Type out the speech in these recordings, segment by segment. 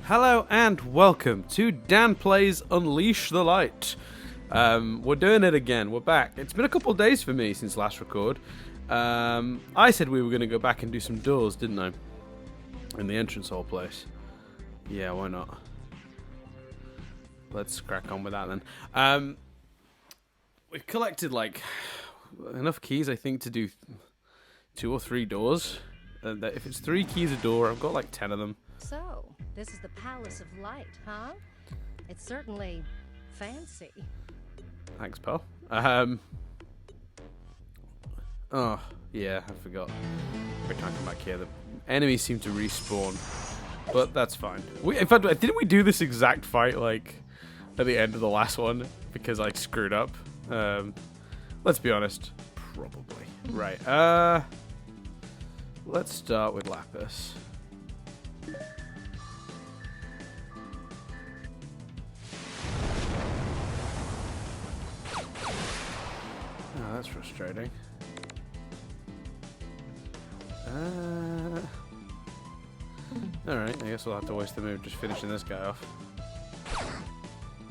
Hello and welcome to Dan Plays Unleash the Light. We're doing it again. We're back. It's been a couple of days for me since last record. I said we were going to go back and do some doors, didn't I? In the entrance hall place. Yeah, why not? Let's crack on with that then. We've collected like enough keys, I think, to do 2 or 3 doors. If it's 3 keys a door, I've got like 10 of them. So, this is the Palace of Light, huh? It's certainly fancy. Thanks, pal. Oh, yeah, I forgot. Every time I come back here, the enemies seem to respawn. But that's fine. In fact, didn't we do this exact fight, like, at the end of the last one? Because I screwed up? Let's be honest. Probably. Right, let's start with Lapis. Oh, that's frustrating. Alright, I guess we'll have to waste the move just finishing this guy off.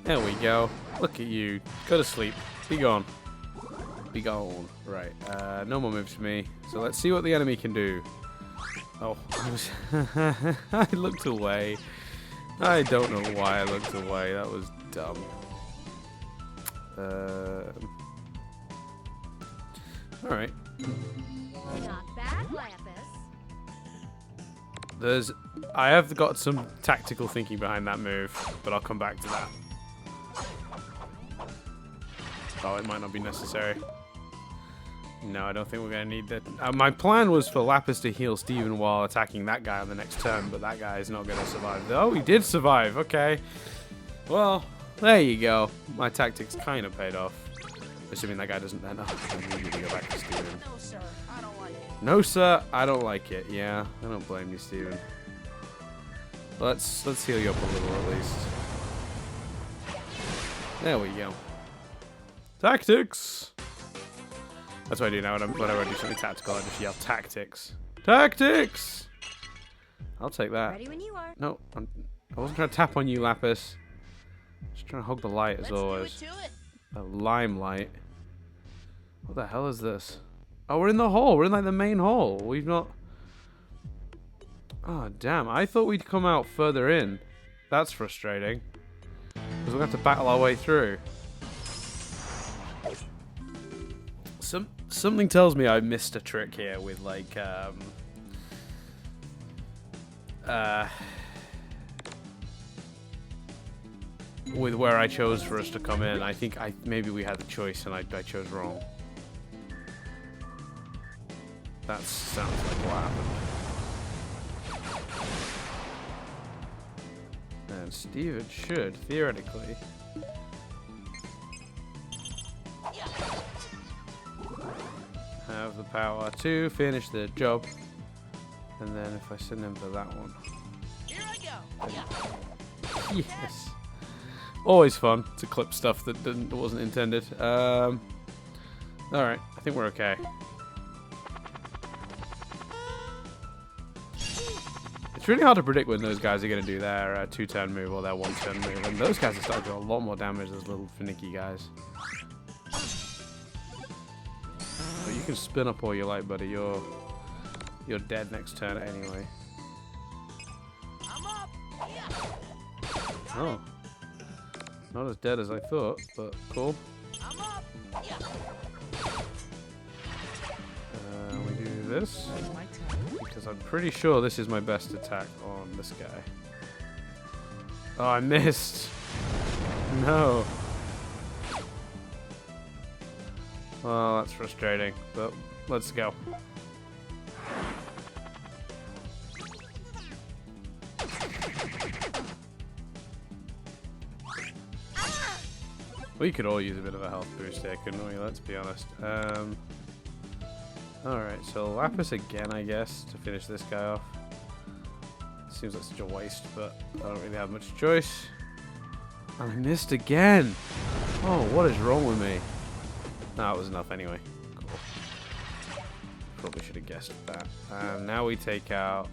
There we go. Look at you. Go to sleep. Be gone. Be gone. Right, no more moves for me. So let's see what the enemy can do. Oh, I looked away. I don't know why I looked away. That was dumb. Alright. Not bad, Lapis. I have got some tactical thinking behind that move, but I'll come back to that. Oh, it might not be necessary. No, I don't think we're going to need that. My plan was for Lapis to heal Steven while attacking that guy on the next turn, but that guy is not going to survive. Oh, he did survive. Okay. Well, there you go. My tactics kind of paid off. Assuming that guy doesn't then. Oh, I need to go back to Steven. No, sir. I don't like it. No, sir. I don't like it. Yeah, I don't blame you, Steven. Let's heal you up a little at least. There we go. Tactics! That's what I do now. Whenever I do something tactical, I just yell tactics. Tactics! I'll take that. Ready when you are. No, I wasn't trying to tap on you, Lapis. Just trying to hug the light as always. Do it. A limelight. What the hell is this? Oh, we're in the hall. We're in like the main hall. We've not... Oh, damn. I thought we'd come out further in. That's frustrating. Because we're going to have to battle our way through. Something tells me I missed a trick here with like with where I chose for us to come in. I think maybe we had the choice and I chose wrong. That sounds like what happened. And Steven should theoretically have the power to finish the job. And then if I send him for that one. Here I go. Yes. Always fun to clip stuff that wasn't intended. Alright, I think we're okay. It's really hard to predict when those guys are going to do their 2-turn move or their 1-turn move. And those guys are starting to do a lot more damage, those little finicky guys. But you can spin up all you like, buddy. You're dead next turn anyway. I'm up. Oh. Not as dead as I thought, but cool. I'm up. We do this. Because I'm pretty sure this is my best attack on this guy. Oh, I missed. No. Oh, that's frustrating, but let's go. We could all use a bit of a health boost here, couldn't we? Let's be honest. Alright, so Lapis again, I guess, to finish this guy off. Seems like such a waste, but I don't really have much choice. And I missed again! Oh, what is wrong with me? No, it was enough anyway. Cool. Probably should have guessed that. And now we take out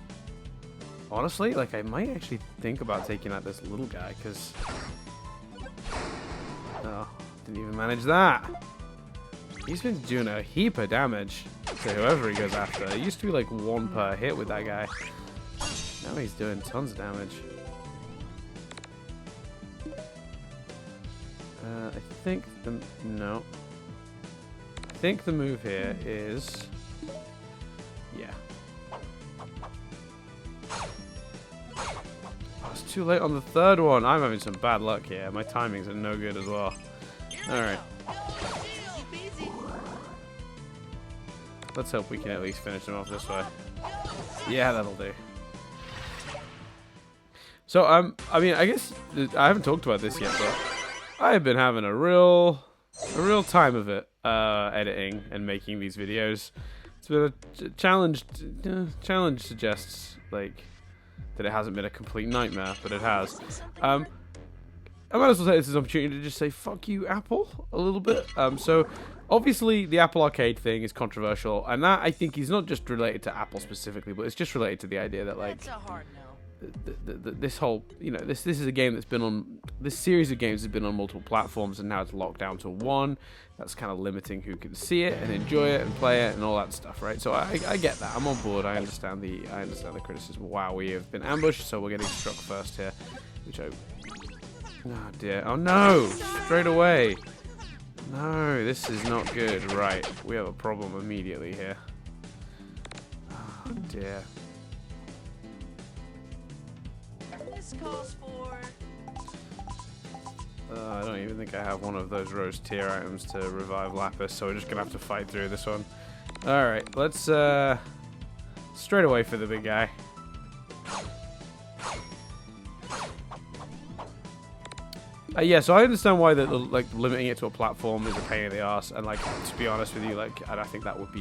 honestly, like, I might actually think about taking out this little guy, because... Oh, didn't even manage that. He's been doing a heap of damage to whoever he goes after. It used to be like 1 per hit with that guy. Now he's doing tons of damage. I think the... No. I think the move here is... Yeah. Oh, it's too late on the third one. I'm having some bad luck here. My timings are no good as well. Alright. Let's hope we can at least finish them off this way. Yeah, that'll do. So, I mean, I guess I haven't talked about this yet, but I have been having a real time of it, editing and making these videos. It's been a challenge. Challenge suggests like that it hasn't been a complete nightmare, but it has. I might as well take this as an opportunity to just say fuck you, Apple, a little bit. So obviously the Apple Arcade thing is controversial, and that I think is not just related to Apple specifically, but it's just related to the idea that like this whole, you know, this is a game that's been on, this series of games has been on multiple platforms, and now it's locked down to one. That's kind of limiting who can see it and enjoy it and play it and all that stuff, right? So I get that. I'm on board. I understand the criticism. Wow, we have been ambushed, so we're getting struck first here, which I... Oh dear. Oh no! Straight away. No, this is not good. Right, we have a problem immediately here. Oh dear. This calls for... I don't even think I have one of those rose tier items to revive Lapis, so we're just gonna have to fight through this one. Alright, let's straight away for the big guy. Yeah, so I understand why that like limiting it to a platform is a pain in the ass, and like to be honest with you, like I think that would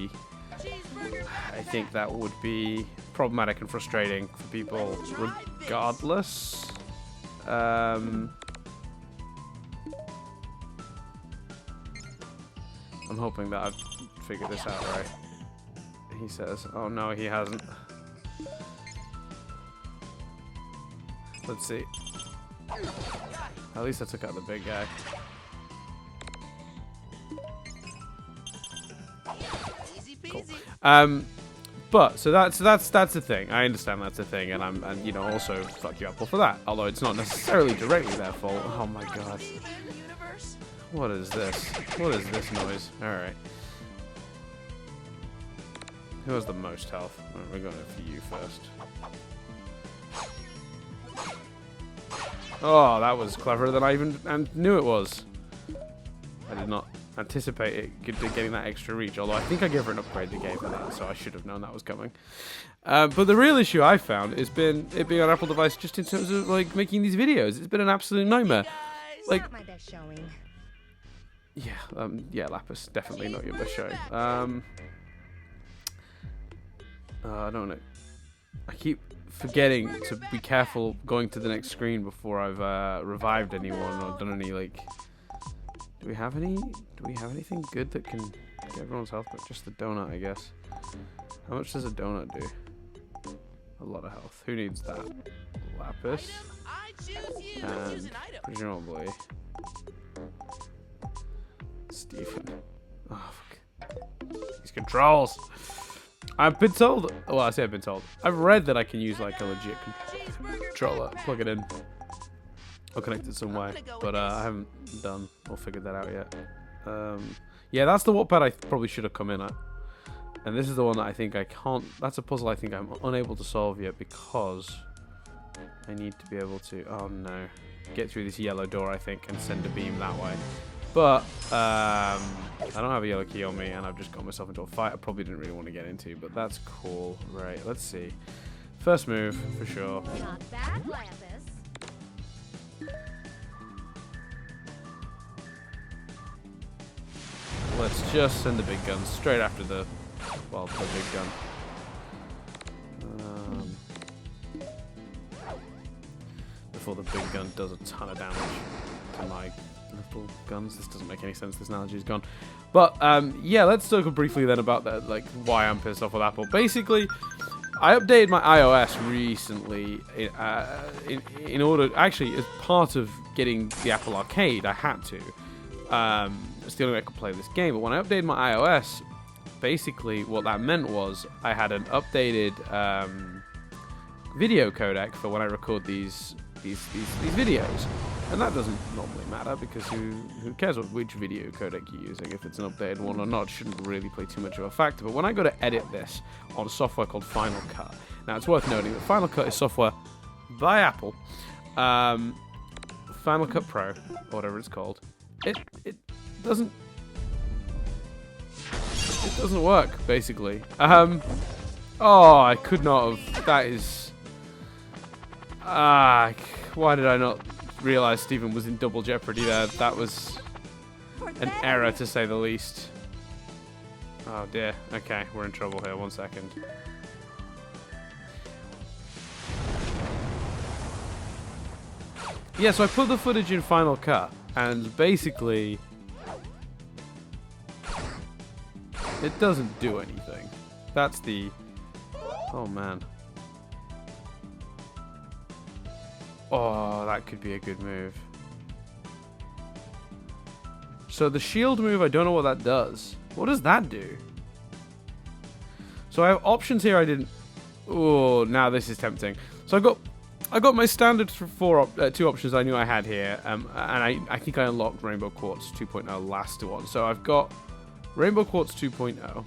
be problematic and frustrating for people regardless. I'm hoping that I've figured this out right. He says, oh no, he hasn't. Let's see. At least I took out the big guy. Cool. But so that's the thing. I understand that's a thing, and you know, also fuck you Apple for that. Although it's not necessarily directly their fault. Oh my god. What is this? What is this noise? Alright. Who has the most health? Right, we're going for you first. Oh, that was cleverer than I even knew it was. I did not anticipate it getting that extra reach, although I think I gave her an upgrade that gave her that, so I should have known that was coming. But the real issue I found has been it being on Apple device just in terms of like making these videos. It's been an absolute nightmare. Like, Not my best showing. Yeah, Lapis, definitely not your best showing. I don't know. I keep forgetting to be careful going to the next screen before I've revived anyone or done any like. Do we have anything good that can get everyone's health? But just the donut, I guess. How much does a donut do? A lot of health. Who needs that? Lapis. And presumably Stephen. Oh fuck. These controls. I've been told. Well, I say I've been told. I've read that I can use like a legit controller, plug it in, or connect it some way, but I haven't done or figured that out yet. Yeah, that's the Wattpad I probably should have come in at, and this is the one that I think I can't. That's a puzzle I think I'm unable to solve yet because I need to be able to. Oh no, get through this yellow door I think and send a beam that way. But I don't have a yellow key on me, and I've just got myself into a fight I probably didn't really want to get into, but that's cool. Right, let's see. First move, for sure. Not bad, Lapis. Let's just send the big gun straight after the big gun. Before the big gun does a ton of damage to my little guns. This doesn't make any sense. This analogy is gone. But yeah, let's talk briefly then about that, like why I'm pissed off with Apple. Basically, I updated my iOS recently in order, actually, as part of getting the Apple Arcade, I had to. It's the only way I could play this game. But when I updated my iOS, basically what that meant was I had an updated video codec for when I record these videos. And that doesn't normally matter because who cares which video codec you're using? If it's an updated one or not, shouldn't really play too much of a factor. But when I go to edit this on software called Final Cut, now it's worth noting that Final Cut is software by Apple. Final Cut Pro, or whatever it's called, it doesn't work basically. Oh, I could not have. That is. Why did I not realize Stephen was in double jeopardy there? That was an error to say the least. Oh dear. Okay, we're in trouble here. 1 second. Yeah, so I put the footage in Final Cut, and basically it doesn't do anything. That's the... Oh man. Oh, that could be a good move. So the shield move, I don't know what that does. What does that do? So I have options here I didn't... Oh, now this is tempting. So I got my standard two options I knew I had here. And I think I unlocked Rainbow Quartz 2.0 last one. So I've got Rainbow Quartz 2.0,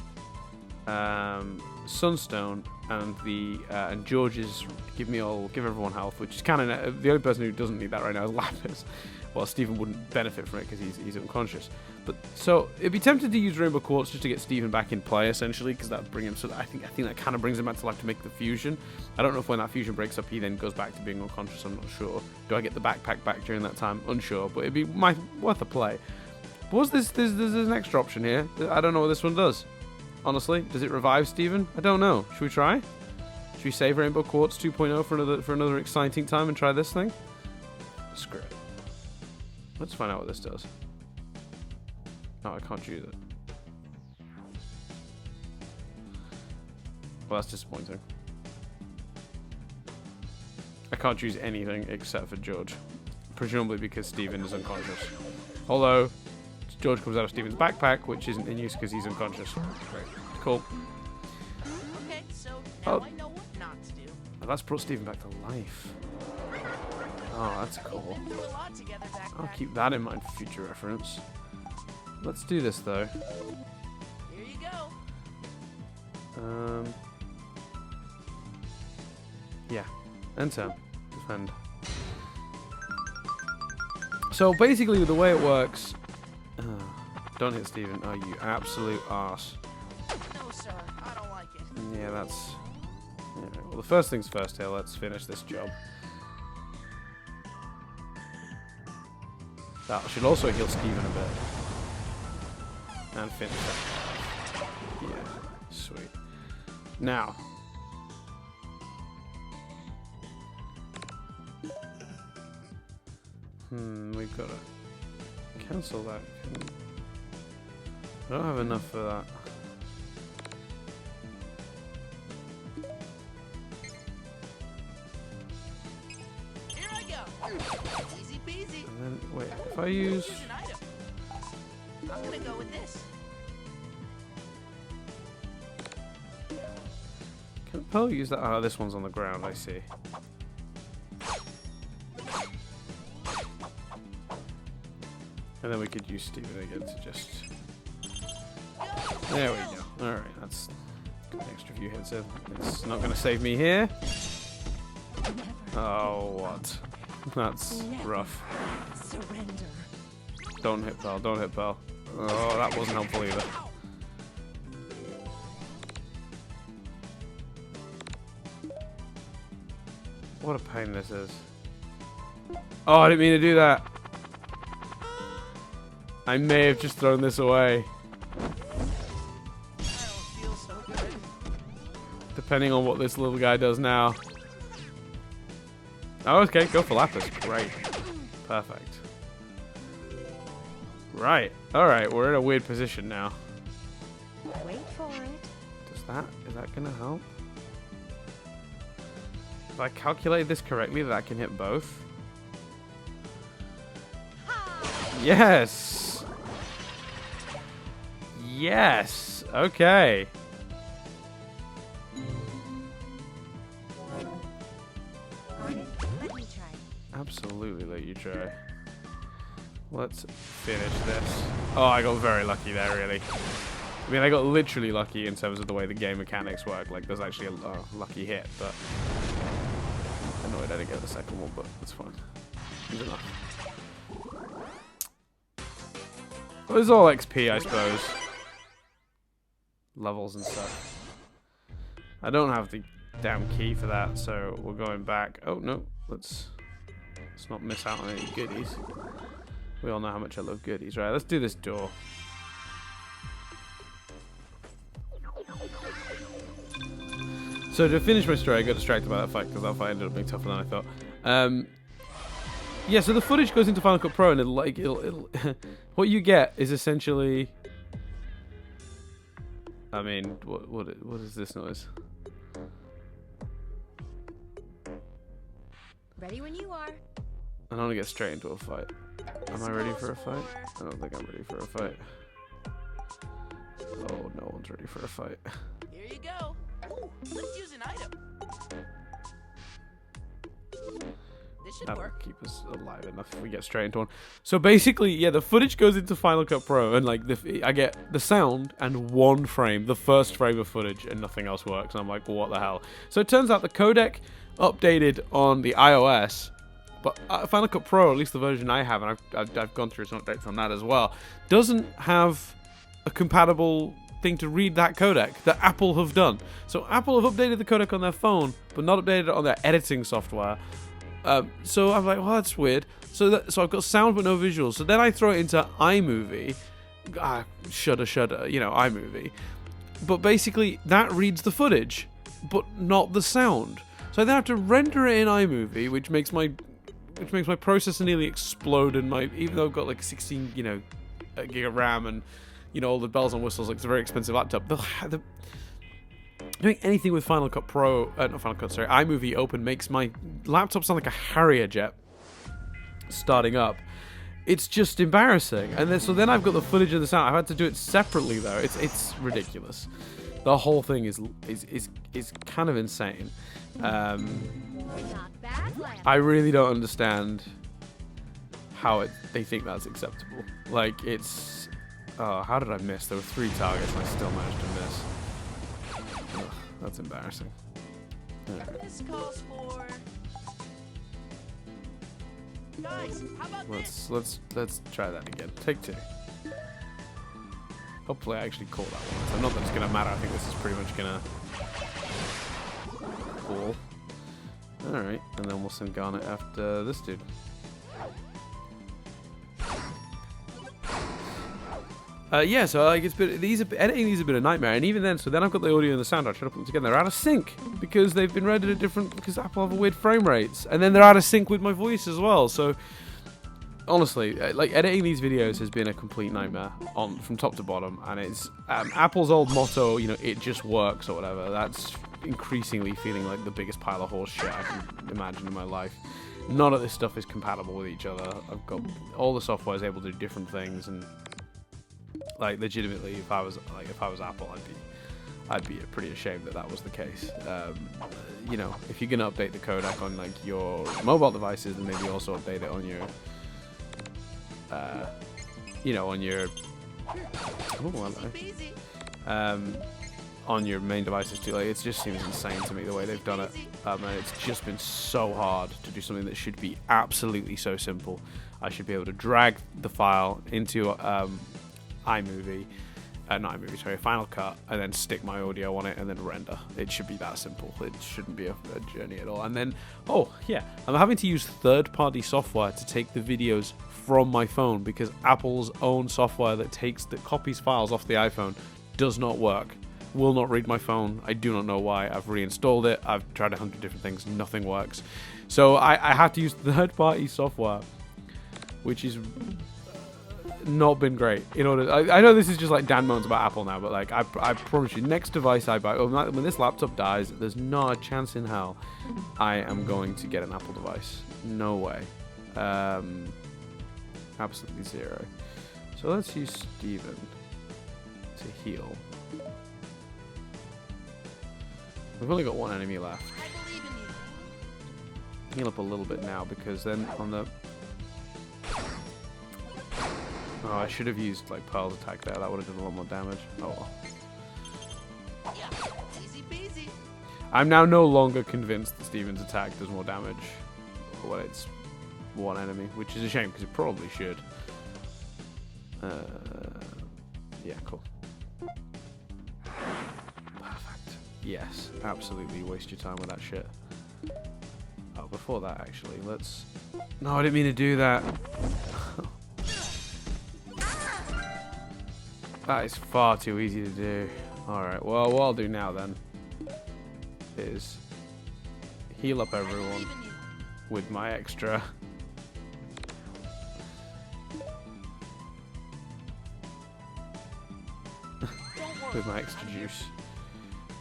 Sunstone, and George's give everyone health, which is kind of the only person who doesn't need that right now is Lapis. Well, Stephen wouldn't benefit from it because he's unconscious. But so it'd be tempted to use Rainbow Quartz just to get Stephen back in play, essentially, because that would bring him. So I think that kind of brings him back to life to make the fusion. I don't know if when that fusion breaks up, he then goes back to being unconscious. I'm not sure. Do I get the backpack back during that time? Unsure, but it'd be worth a play. But what's this? There's an extra option here. I don't know what this one does. Honestly, does it revive Stephen? I don't know. Should we try? Should we save Rainbow Quartz 2.0 for another exciting time and try this thing? Screw it. Let's find out what this does. Oh, I can't choose it. Well, that's disappointing. I can't choose anything except for George. Presumably because Stephen is unconscious. Although, George comes out of Stephen's backpack, which isn't in use because he's unconscious. Great. Cool. Okay, so now I know what not to do. Oh, that's brought Stephen back to life. Oh, that's cool. We've been through a lot together, I'll Backpack. keep that in mind for future reference. Let's do this, though. Here you go. Yeah. Enter. Defend. So, basically, the way it works... don't hit Stephen. Oh, you absolute arse. No, sir. I don't like it. Yeah, that's... Yeah, well, the first things first here. Let's finish this job. That should also heal Stephen a bit. And finish it. Yeah, sweet. Now. We've got to cancel that. I don't have enough for that. Here I go. Easy peasy. And then, wait, if I use... Here's an item. I'm gonna go with this. Can Pearl use that? Oh, this one's on the ground, I see. And then we could use Stephen again to just... There we go. Alright, that's an extra few hits in. It's not going to save me here. Oh, what? That's rough. Surrender. Don't hit Pearl, don't hit Pearl. Oh, that wasn't helpful either. What a pain this is. Oh, I didn't mean to do that. I may have just thrown this away. I don't feel so good. Depending on what this little guy does now. Oh, okay, go for Lapis. Great. Perfect. Right. Alright, we're in a weird position now. Wait for it. Is that gonna help? Have I calculated this correctly that I can hit both? Yes! Yes! Okay. Let me try. Absolutely let you try. Let's finish this. Oh, I got very lucky there, really. I mean, I got literally lucky in terms of the way the game mechanics work. Like, there's actually a lucky hit, but... Annoyed I didn't get the second one, but it's fine. Good enough. Well, it's all XP, I suppose. Levels and stuff. I don't have the damn key for that, so we're going back. Oh, no. Let's not miss out on any goodies. We all know how much I love goodies. Right, let's do this door. So to finish my story, I got distracted by that fight because that fight ended up being tougher than I thought. Yeah, so the footage goes into Final Cut Pro, and it'll what you get is essentially. I mean, what is this noise? Ready when you are. I don't want to get straight into a fight. Am I ready for a fight? I don't think I'm ready for a fight. Oh, no one's ready for a fight. Here you go. Ooh, let's use an item. This should That'll work. keep us alive enough if we get straight into one. So basically, yeah, the footage goes into Final Cut Pro, and like I get the sound and one frame, the first frame of footage, and nothing else works. And I'm like, well, what the hell? So it turns out the codec updated on the iOS, but Final Cut Pro, at least the version I have, and I've gone through some updates on that as well, doesn't have a compatible thing to read that codec that Apple have done. So Apple have updated the codec on their phone, but not updated it on their editing software. So I'm like, well, that's weird. So I've got sound but no visuals. So then I throw it into iMovie. Shudder, you know, iMovie. But basically, that reads the footage, but not the sound. So I then have to render it in iMovie, which makes my processor nearly explode. And even though I've got like 16, gig of RAM and all the bells and whistles, like it's a very expensive laptop. Doing anything with Final Cut Pro, not Final Cut, sorry, iMovie open makes my laptop sound like a Harrier jet starting up. It's just embarrassing. And then I've got the footage and the sound. I've had to do it separately though. It's ridiculous. The whole thing is kind of insane. Not bad, lad. I really don't understand how they think that's acceptable. Like it's, oh, how did I miss? There were 3 targets and I still managed to miss. Ugh, that's embarrassing. Right. This calls for. Guys, how about this? Let's try that again. Take 2. Hopefully I actually call that one. So not that it's gonna matter. I think this is pretty much gonna cool. All right, and then we'll send Garnet after this dude. Yeah, so like editing these have been a nightmare, and even then, so then I've got the audio and the sound. I try to put them together. They're out of sync because they've been rendered at different, because Apple have weird frame rates, and then they're out of sync with my voice as well. So honestly, like editing these videos has been a complete nightmare from top to bottom, and it's Apple's old motto, it just works or whatever. That's increasingly feeling like the biggest pile of horse shit I can imagine in my life. None of this stuff is compatible with each other. I've got all the software is able to do different things, and like legitimately, if I was Apple, I'd be pretty ashamed that was the case. If you're gonna update the codec on like your mobile devices, then maybe also update it on your, on your main devices too. Like it just seems insane to me the way they've done it, and it's just been so hard to do something that should be absolutely so simple. I should be able to drag the file into Final Cut, and then stick my audio on it and then render. It should be that simple. It shouldn't be a journey at all. And then, oh yeah, I'm having to use third-party software to take the videos from my phone because Apple's own software that copies files off the iPhone does not work. Will not read my phone. I do not know why. I've reinstalled it. I've tried 100 different things. Nothing works. So I have to use third-party software, which is not been great. In order, I know this is just like Dan moans about Apple now, but like I promise you, next device I buy, when this laptop dies, there's not a chance in hell I am going to get an Apple device. No way. Absolutely zero. So let's use Steven to heal. We've only got one enemy left. I believe in you. Heal up a little bit now because then on the... Oh, I should have used like Pearl's attack there. That would have done a lot more damage. Oh well. Yeah, easy peasy. I'm now no longer convinced that Steven's attack does more damage when it's one enemy, which is a shame because it probably should. Yeah, cool. Perfect. Yes, absolutely waste your time with that shit. Oh, before that actually, let's... No, I didn't mean to do that. That is far too easy to do. Alright, well, what I'll do now then is heal up everyone with my extra... with my extra juice.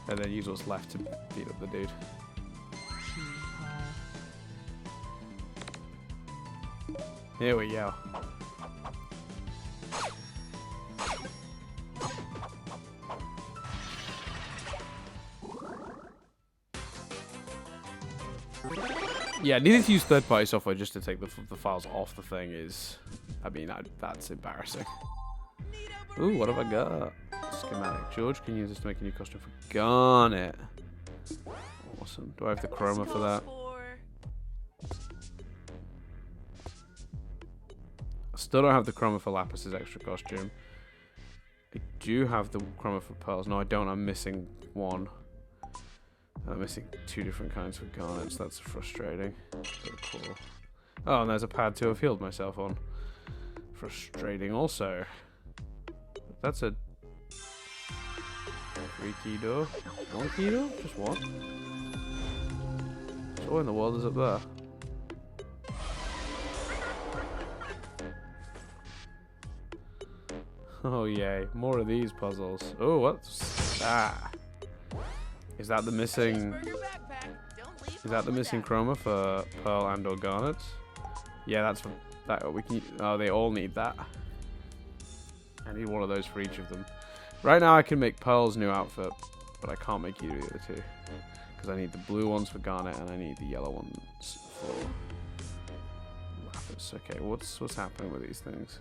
And then use what's left to beat up the dude. Here we go. Yeah, needing to use third-party software just to take the files off the thing is... I mean, that's embarrassing. Ooh, what have I got? Schematic. George can use this to make a new costume for Garnet. Awesome. Do I have the chroma for that? I still don't have the chroma for Lapis's extra costume. I do have the chroma for Pearls. No, I don't. I'm missing one. I'm missing two different kinds for Garnets. That's frustrating. But cool. Oh, and there's a pad to have healed myself on. Frustrating also. That's a... 3 key door? 1 key door? Just one? So what in the world is up there? Oh yay, more of these puzzles. Oh, what's that? Is that the missing... Is that the missing chroma for Pearl and or Garnet? Yeah, that's for that. We can... Oh, they all need that. I need one of those for each of them. Right now I can make Pearl's new outfit, but I can't make either of the other two. Because I need the blue ones for Garnet and I need the yellow ones for Lapis. Okay, what's happening with these things?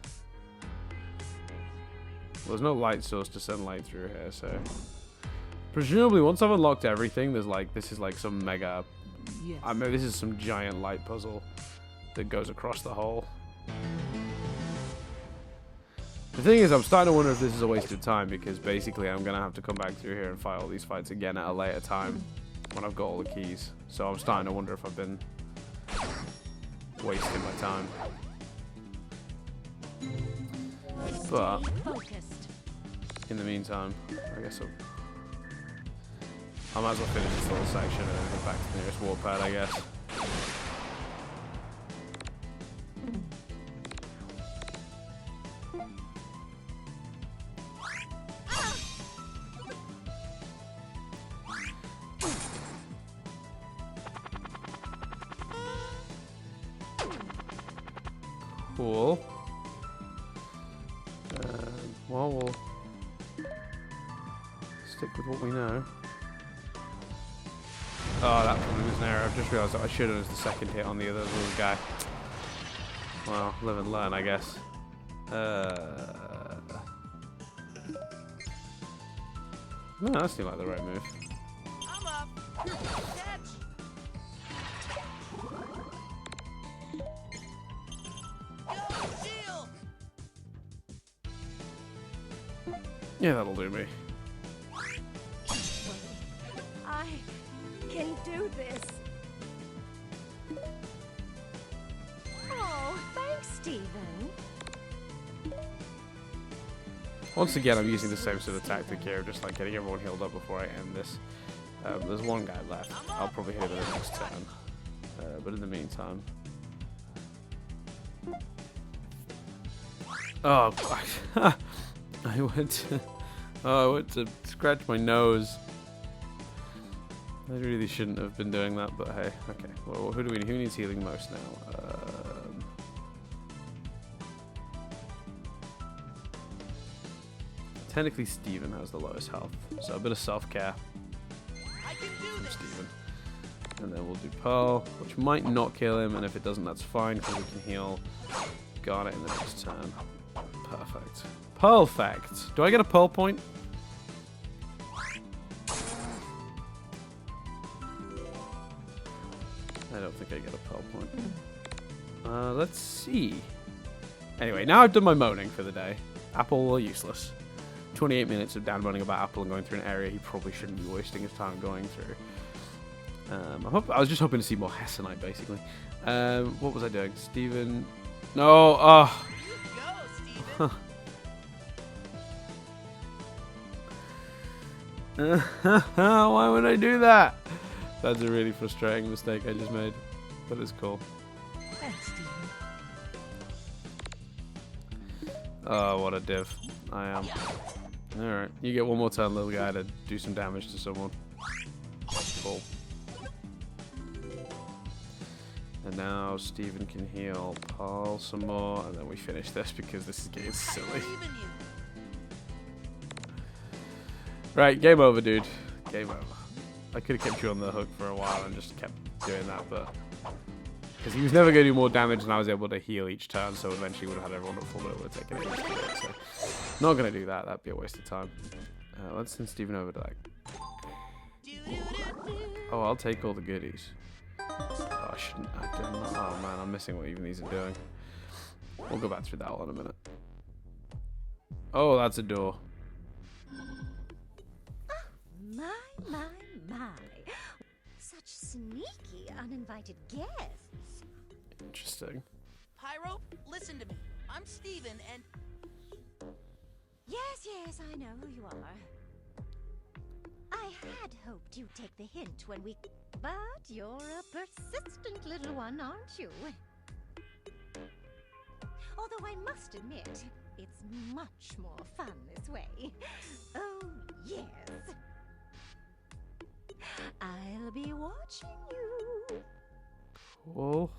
Well, there's no light source to send light through here, so... Presumably, once I've unlocked everything, there's like, this is like some mega... Yes. I mean, this is some giant light puzzle that goes across the hole. The thing is, I'm starting to wonder if this is a waste of time, because basically I'm going to have to come back through here and fight all these fights again at a later time when I've got all the keys. So I'm starting to wonder if I've been wasting my time. But, in the meantime, I guess I might as well finish this little section and then head back to the nearest warpad, I guess. Cool. Well, we'll stick with what we know. Oh, that probably was an error. I've just realised that I should have used the second hit on the other little guy. Well, live and learn, I guess. No, that seemed like the right move. I'm up. Catch. Go, shield. Yeah, that'll do me. I can do this. Oh, thanks, Stephen. Once again, I'm using the same sort of tactic here, just like getting everyone healed up before I end this. There's one guy left. I'll probably hit him in the next turn. But in the meantime... Oh, God. I went to scratch my nose. I really shouldn't have been doing that, but hey, okay. Well, who needs healing most now? Technically, Steven has the lowest health, so a bit of self-care I can do from this. Steven. And then we'll do Pearl, which might not kill him, and if it doesn't, that's fine, because we can heal Garnet in the next turn. Perfect. Perfect! Do I get a Pearl point? I don't think I get a Pearl point. Let's see. Anyway, now I've done my moaning for the day. Apple useless. 28 minutes of Dan moaning about Apple and going through an area he probably shouldn't be wasting his time going through. I was just hoping to see more Hessenite, basically. What was I doing? Steven... No! Oh! Go, Steven. Why would I do that? That's a really frustrating mistake I just made. But it's cool. Thanks, Steven. Oh, what a div. I am. Alright, you get one more turn, little guy, to do some damage to someone. Cool. And now Steven can heal Paul some more, and then we finish this because this is getting I silly. believe in you. Right, game over, dude. Game over. I could have kept you on the hook for a while and just kept doing that, but... Because he was never going to do more damage and I was able to heal each turn, so eventually would have had everyone at full, but it would have taken ages to do it, so... Not going to do that, that'd be a waste of time. Let's send Steven over to that. Oh, I'll take all the goodies. Oh, I shouldn't... Oh, man, I'm missing what even these are doing. We'll go back through that one in a minute. Oh, that's a door. My. Such sneaky, uninvited guests. Interesting. Pyro, listen to me. I'm Steven, and Yes, I know who you are. I had hoped you'd take the hint when we... But you're a persistent little one, aren't you? Although I must admit, it's much more fun this way. Oh, yes. I'll be watching you. Cool.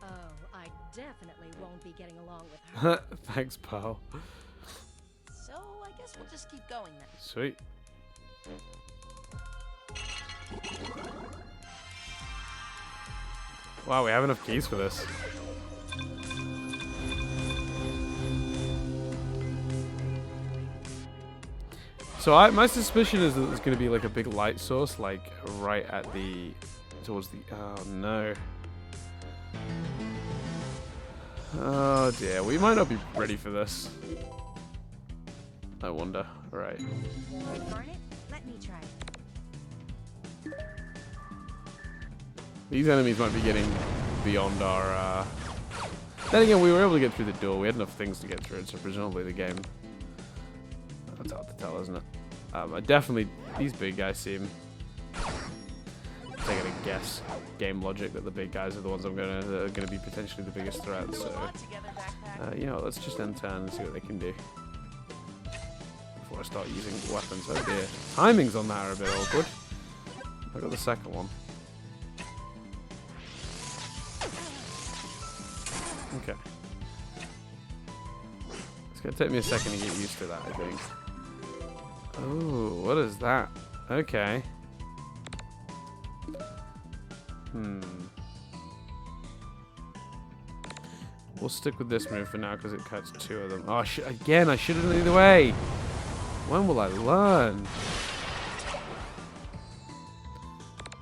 Oh, I definitely won't be getting along with her. Thanks, pal. so I guess we'll just keep going then. Sweet. Wow, we have enough keys for this. So my suspicion is that there's going to be like a big light source, like right at the, towards the, oh no. Oh dear, we might not be ready for this. I wonder. Alright. Garnet, let me try. These enemies might be getting beyond our, Then again, we were able to get through the door. We had enough things to get through it, so presumably the game... That's hard to tell, isn't it? I definitely... These big guys seem... Taking a guess, game logic, that the big guys are the ones that are gonna be potentially the biggest threat, Do a so... lot together, backpack. You know, let's just end turn and see what they can do. Before I start using weapons. Oh dear. Timings on that are a bit awkward. I got the second one. Okay. It's gonna take me a second to get used to that, I think. Oh, what is that? Okay. We'll stick with this move for now because it cuts two of them. Oh, again, I should have done it either way. When will I learn?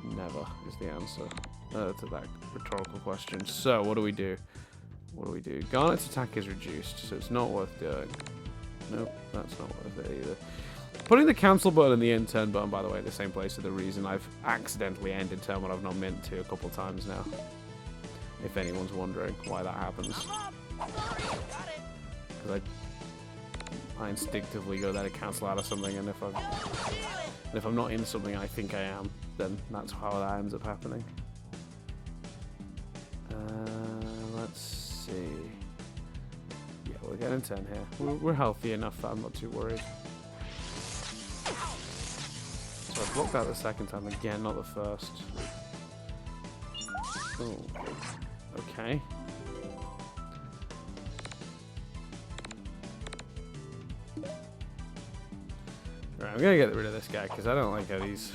Never is the answer to that rhetorical question. So, what do we do? What do we do? Garnet's attack is reduced, so it's not worth doing. Nope, that's not worth it either. Putting the cancel button and the end turn button, by the way, in the same place are the reason I've accidentally ended turn when I've not meant to a couple times now. If anyone's wondering why that happens. Because I instinctively go there to cancel out of something, and if I'm not in something I think I am, then that's how that ends up happening. Let's see. Yeah, we're getting 10 here. We're healthy enough that I'm not too worried. So I blocked that the second time again, not the first. Oh, okay. Right, I'm gonna get rid of this guy because I don't like how these.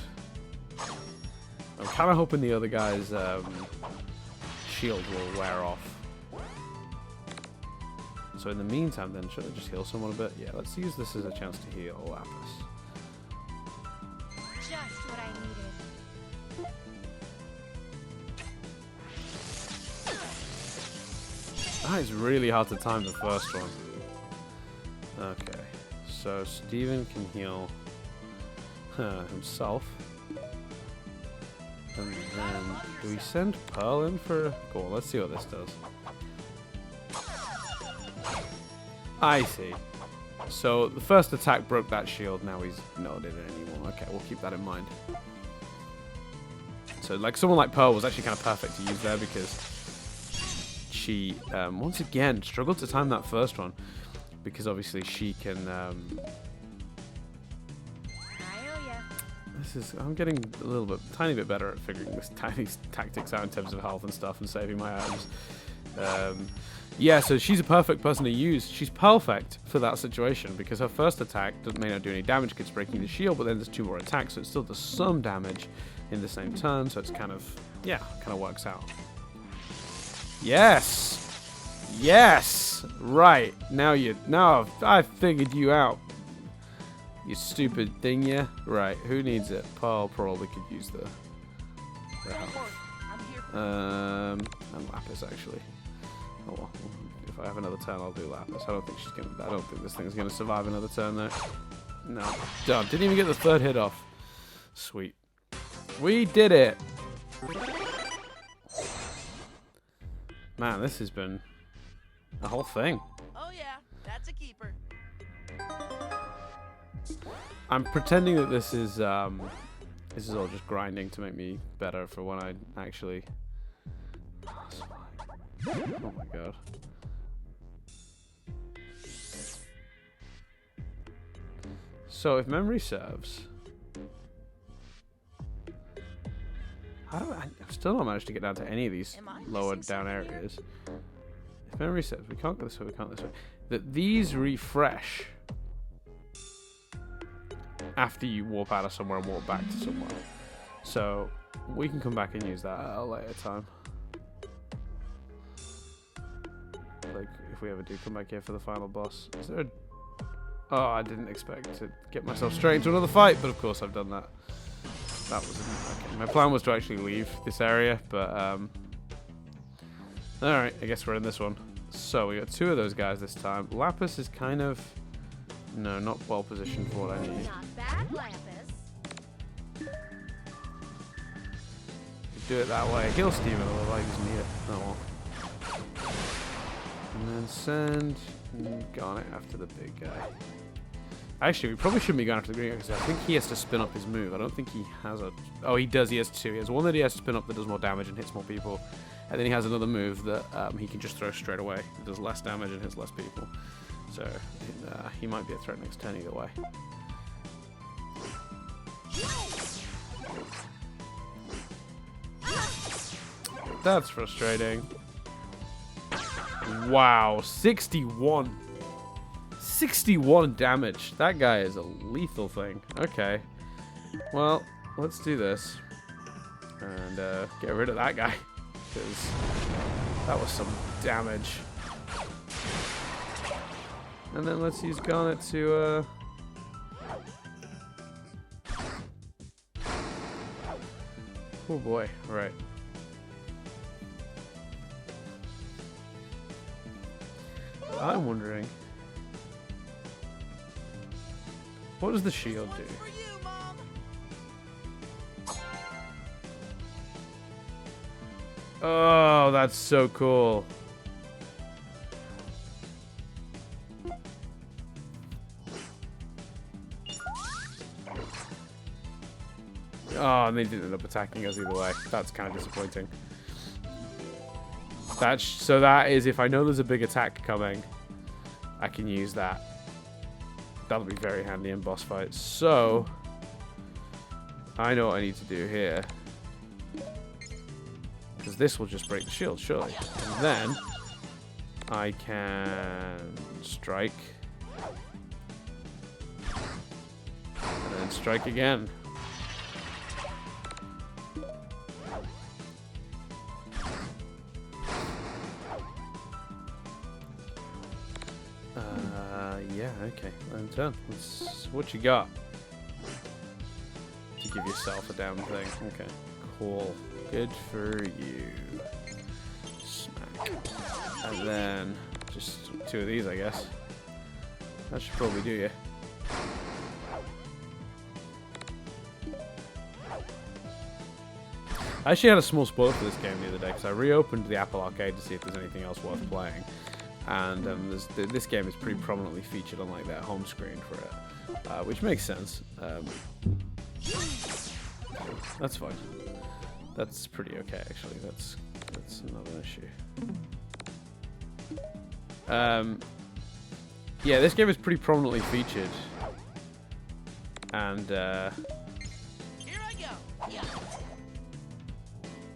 I'm kind of hoping the other guy's shield will wear off. So in the meantime, then should I just heal someone a bit? Yeah, let's use this as a chance to heal Lapis. Just what I needed. That is really hard to time the first one. Okay, so Steven can heal himself. And then, do we send Pearl in for... Cool, let's see what this does. I see. So, the first attack broke that shield, now he's not in it anymore. Okay, we'll keep that in mind. So, like, someone like Pearl was actually kind of perfect to use there because she, once again, struggled to time that first one. Because obviously she can, I'm getting a little bit, tiny bit better at figuring this tiny tactics out in terms of health and stuff and saving my items. Yeah, so she's a perfect person to use. She's perfect for that situation because her first attack may not do any damage because it's breaking the shield, but then there's 2 more attacks, so it still does some damage in the same turn, so it's kind of, yeah, kind of works out. Yes! Yes! Right, now I figured you out. You stupid thing, yeah? Right, who needs it? Pearl probably could use the health. And Lapis, actually. Oh well, if I have another turn, I'll do Lapis. I don't think this thing's gonna survive another turn, though. No. Done. Didn't even get the 3rd hit off. Sweet. We did it! Man, this has been a whole thing. Oh yeah, that's a keeper. I'm pretending that this is all just grinding to make me better for when I actually. Oh my god. So if memory serves, I've still not managed to get down to any of these lower down areas. If memory serves, we can't go this way, we can't this way. That these refresh after you warp out of somewhere and warp back to somewhere. So we can come back and use that at a later time. Like if we ever do come back here for the final boss. Is there a... Oh, I didn't expect to get myself straight into another fight, but of course I've done that. That was okay. My plan was to actually leave this area, but alright, I guess we're in this one. So we got 2 of those guys this time. Lapis is kind of not well positioned for what I need. Not bad, Lapis. Do it that way. Heal Steven, although I just need it. Oh well. And then send Garnet after the big guy. Actually, we probably shouldn't be going after the green guy because I think he has to spin up his move. I don't think he has a... Oh, he does. He has 2. He has one that he has to spin up that does more damage and hits more people. And then he has another move that he can just throw straight away. It does less damage and hits less people. So he might be a threat next turn either way. That's frustrating. Wow, 61. 61 damage. That guy is a lethal thing. Okay. Well, let's do this. And get rid of that guy. Because that was some damage. And then let's use Garnet to... Oh boy, right. I'm wondering... What does the shield do? For you, Mom. Oh, that's so cool. Oh, and they didn't end up attacking us either way. That's kind of disappointing. So that is if I know there's a big attack coming, I can use that. That'll be very handy in boss fights. So I know what I need to do here. Because this will just break the shield, surely. And then I can strike. And then strike again. Yeah, okay. I'm done. What you got? To give yourself a damn thing. Okay, cool. Good for you. Smack. And then just 2 of these, I guess. That should probably do you. I actually had a small spoiler for this game the other day because I reopened the Apple Arcade to see if there's anything else worth playing. And this game is pretty prominently featured on like their home screen for it, which makes sense. That's fine. That's pretty okay, actually. That's not an issue. Yeah, this game is pretty prominently featured, and Here I go. Yeah.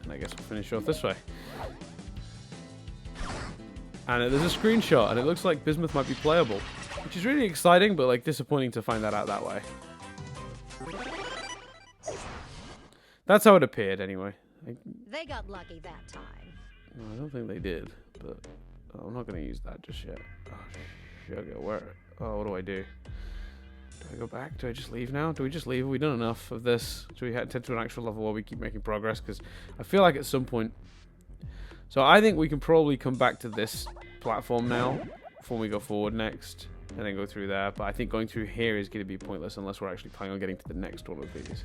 and I guess we'll finish off this way. And there's a screenshot, and it looks like bismuth might be playable, which is really exciting, but like disappointing to find that out that way. That's how it appeared, anyway. They got lucky that time. No, I don't think they did, but I'm not going to use that just yet. Oh, sugar, where? Oh, what do I do? Do I go back? Do I just leave now? Do we just leave? Have we done enough of this? Do we head to an actual level where we keep making progress? Because I feel like at some point... So I think we can probably come back to this platform now before we go forward next, and then go through there. But I think going through here is going to be pointless unless we're actually planning on getting to the next one of these.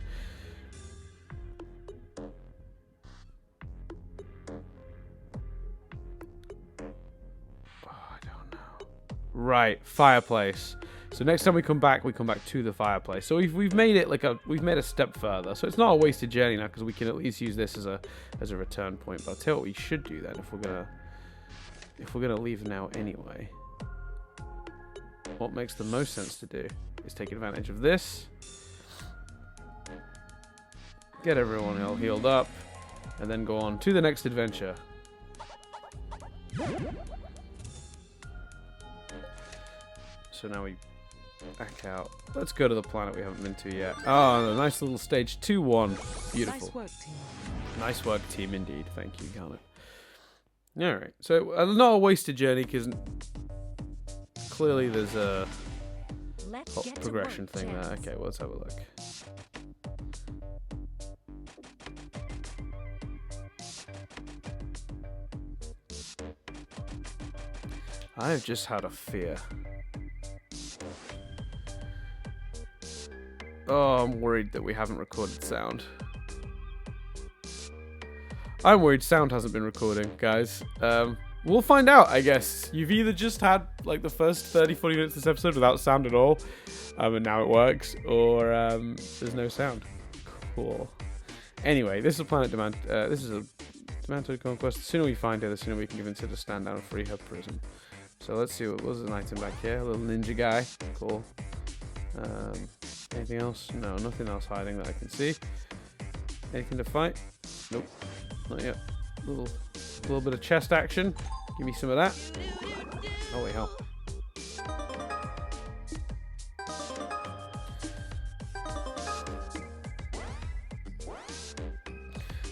Right, fireplace. So next time we come back to the fireplace. So we've made it like we've made a step further. So it's not a wasted journey now because we can at least use this as a return point. But I'll tell you what we should do then if we're gonna leave now anyway. What makes the most sense to do is take advantage of this, get everyone all healed up, and then go on to the next adventure. So now we back out. Let's go to the planet we haven't been to yet. Oh, a nice little stage 2-1. Beautiful. Nice work, team. Nice work, team, indeed. Thank you, Garnet. Alright, so not a wasted journey because clearly there's a progression thing there. Okay, well, let's have a look. I've just had a fear. Oh, I'm worried that we haven't recorded sound. I'm worried sound hasn't been recording, guys. We'll find out, I guess. You've either just had like the first 30-40 minutes of this episode without sound at all, and now it works, or there's no sound. Cool. Anyway, this is a planet demand. This is a Demantoid conquest. The sooner we find her, the sooner we can consider stand down and free her prison. So let's see what was an item back here. A little ninja guy. Cool. Anything else? No, nothing else hiding that I can see. Anything to fight? Nope. Not yet. Little bit of chest action. Give me some of that. Holy hell.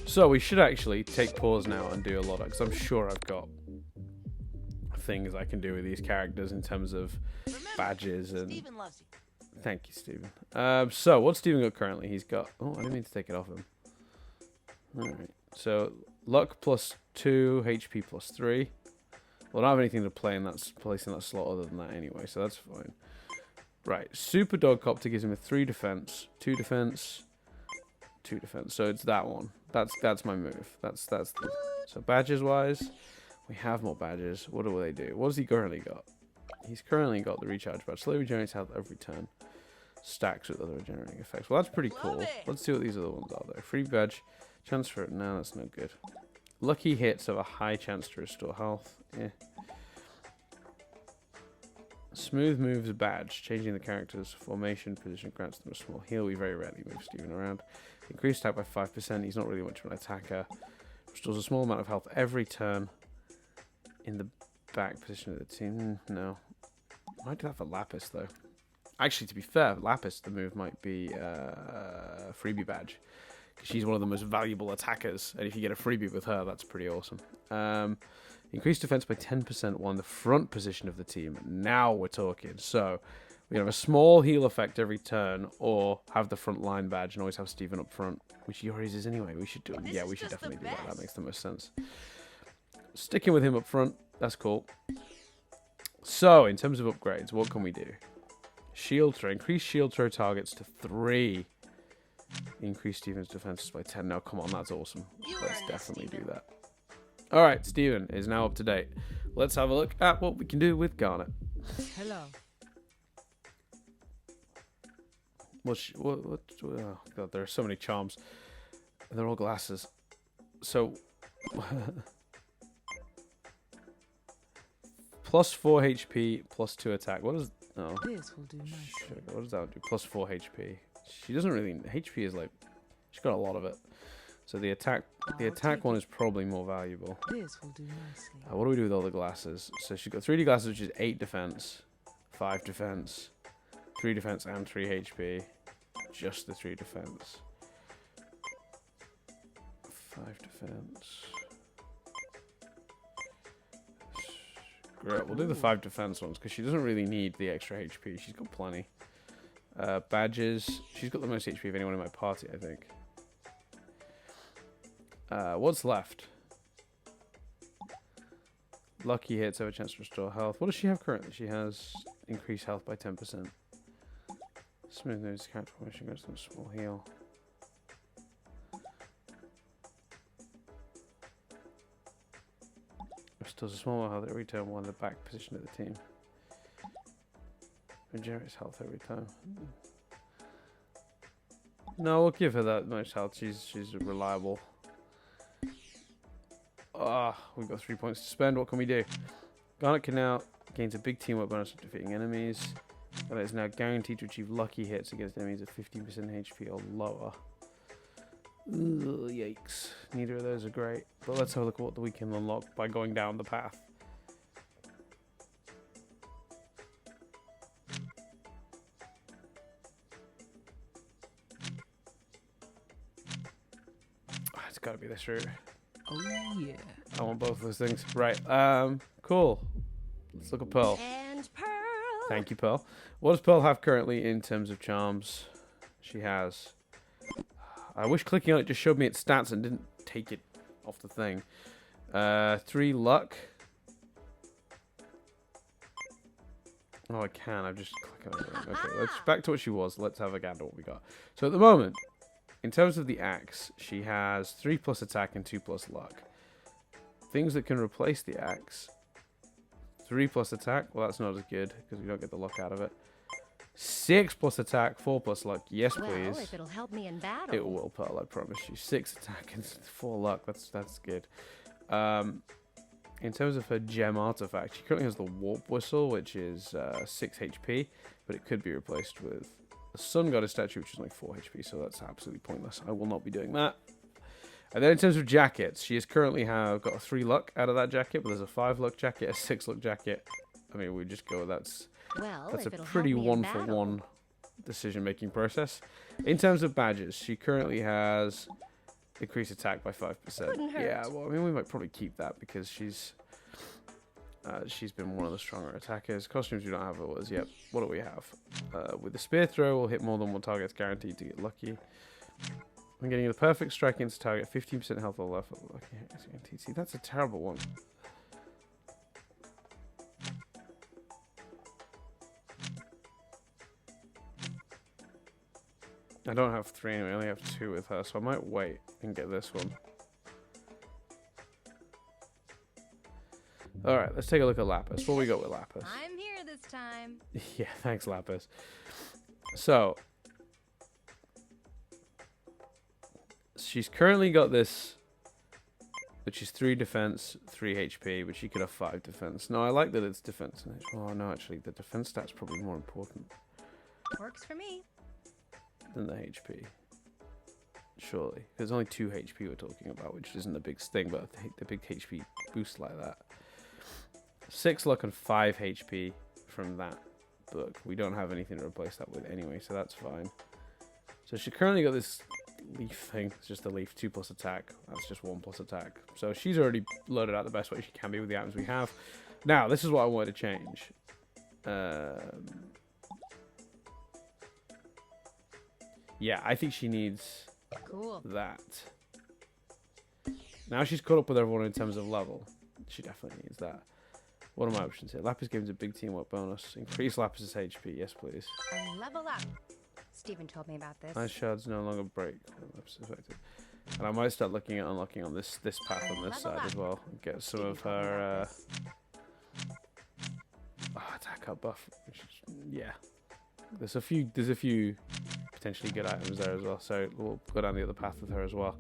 So we should actually take pause now and do a lot of, because I'm sure I've got things I can do with these characters in terms of badges and... Steven loves you. Thank you, Steven. So, what's Steven got currently? He's got... Oh, I didn't mean to take it off him. Alright. So, luck plus 2, HP plus 3. Well, I don't have anything to play in that place in that slot other than that anyway, so that's fine. Right. Super Dog Copter gives him a 3 defense, 2 defense, 2 defense. So, it's that one. That's my move. That's the... So, badges-wise, we have more badges. What do they do? What has he currently got? He's currently got the recharge badge. Slowly regenerates health every turn. Stacks with other regenerating effects. Well, that's pretty cool. Let's see what these other ones are, though. Free badge. Transfer it. No, that's no good. Lucky hits have a high chance to restore health. Yeah. Smooth moves badge. Changing the character's formation position grants them a small heal. We very rarely move Steven around. Increased attack by 5%. He's not really much of an attacker. Restores a small amount of health every turn in the back position of the team. No. Might do that for Lapis, though. Actually, to be fair, Lapis, the move might be freebie badge. Because she's one of the most valuable attackers. And if you get a freebie with her, that's pretty awesome. Increased defense by 10% while in the front position of the team. Now we're talking. So we have a small heal effect every turn, or have the front line badge and always have Steven up front, which he already is anyway. We should do it. Yeah, we should definitely do that. That makes the most sense. Sticking with him up front, that's cool. So in terms of upgrades, what can we do? Shield throw. Increase shield throw targets to 3. Increase Steven's defenses by 10. Now, come on, that's awesome. Let's definitely do that. Alright, Steven is now up to date. Let's have a look at what we can do with Garnet. Hello. Oh god, there are so many charms. And they're all glasses. So plus 4 HP, plus 2 attack. What is This will do nicely. what does that do? Plus 4 HP. She doesn't really HP is like she's got a lot of it. So the attack one is probably more valuable. This will do nicely. What do we do with all the glasses? So she's got 3D glasses, which is 8 defense, 5 defense, 3 defense, and 3 HP. Just the 3 defense. 5 defense. Great. We'll do the 5 defense ones because she doesn't really need the extra HP. She's got plenty. Badges. She's got the most HP of anyone in my party, I think. What's left? Lucky hits have a chance to restore health. What does she have currently? She has increased health by 10%. Smooth moves character formation goes to a small heal. Restores a small health every turn while in the back position of the team. Regenerates health every time. No, we'll give her that much health. She's reliable. We've got 3 points to spend. What can we do? Garnet can now gains a big teamwork bonus for defeating enemies. Garnet is now guaranteed to achieve lucky hits against enemies at 15% HP or lower. Ugh, yikes. Neither of those are great. But let's have a look at what we can unlock by going down the path. It's got to be this route. Oh yeah. I want both of those things. Right. Cool. Let's look at Pearl. And Pearl. Thank you, Pearl. What does Pearl have currently in terms of charms? She has... I wish clicking on it just showed me its stats and didn't take it off the thing. 3 luck. Oh, I can. I've just clicked on it. Okay, let's back to what she was. Let's have a gander what we got. So at the moment, in terms of the axe, she has 3 plus attack and 2 plus luck. Things that can replace the axe. 3 plus attack. Well, that's not as good because we don't get the luck out of it. 6 plus attack, 4 plus luck. Yes, please. Well, if it'll help me in battle. It will, Pearl, I promise you. 6 attack and 4 luck. That's good. In terms of her gem artifact, she currently has the warp whistle, which is 6 HP, but it could be replaced with the sun goddess statue, which is like 4 HP, so that's absolutely pointless. I will not be doing that. And then in terms of jackets, she has currently got a 3 luck out of that jacket, but there's a 5 luck jacket, a 6 luck jacket. I mean, we just go with that's a pretty one-for-one decision-making process. In terms of badges, she currently has increased attack by 5%. Yeah, well, I mean, we might probably keep that because she's been one of the stronger attackers. Costumes we don't have ours yet. What do we have? With the spear throw, we'll hit more than one target. It's guaranteed to get lucky. I'm getting the perfect strike into target, 15% health or left. Lucky. See, that's a terrible one. I don't have 3 anyway, I only have 2 with her, so I might wait and get this one. Alright, let's take a look at Lapis. What we got with Lapis? I'm here this time. Yeah, thanks, Lapis. So, she's currently got this which is 3 defense, 3 HP, but she could have 5 defense. No, I like that it's defense. Oh, no, actually, the defense stat's probably more important Works for me. than the HP. Surely. There's only 2 HP we're talking about, which isn't the big thing, but the big HP boost like that. 6 luck and 5 HP from that book. We don't have anything to replace that with anyway, so that's fine. So she currently got this leaf thing. It's just a leaf, 2 plus attack. That's just 1 plus attack. So she's already loaded out the best way she can be with the items we have. Now, this is what I wanted to change. Yeah, I think she needs Cool. that. Now she's caught up with everyone in terms of level. She definitely needs that. What are my options here? Lapis gives a big teamwork bonus. Increase Lapis's HP. Yes, please. And level up. Stephen told me about this. Ice shards no longer break. Lapis affected. And I might start looking at unlocking on this path on this side as well. Get some of her attack up buff. Which is, yeah. There's a few potentially good items there as well. So we'll go down the other path with her as well.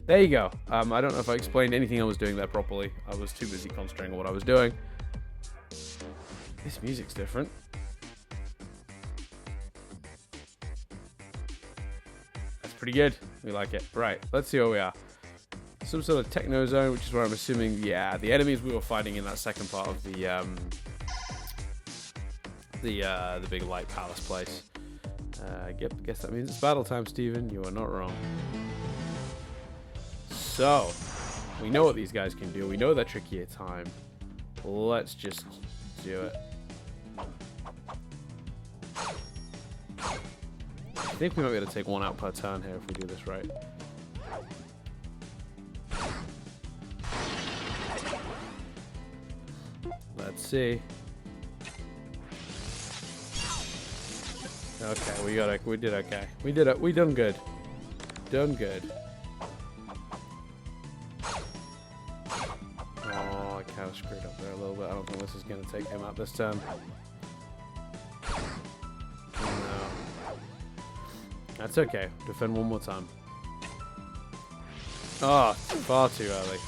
There you go. I don't know if I explained anything I was doing there properly. I was too busy concentrating on what I was doing. This music's different. That's pretty good. We like it. Right, let's see where we are. Some sort of techno zone, which is where I'm assuming, yeah, the enemies we were fighting in that second part of the big light palace place. Guess that means it's battle time, Stephen. You are not wrong. So, we know what these guys can do. We know they're tricky at time. Let's just do it. I think we might be able to take 1 out per turn here if we do this right. Let's see. Okay, we did okay. We done good. Done good. Oh, I kind of screwed up there a little bit. I don't think this is going to take him out this turn. No. That's okay. Defend 1 more time. Oh, far too early.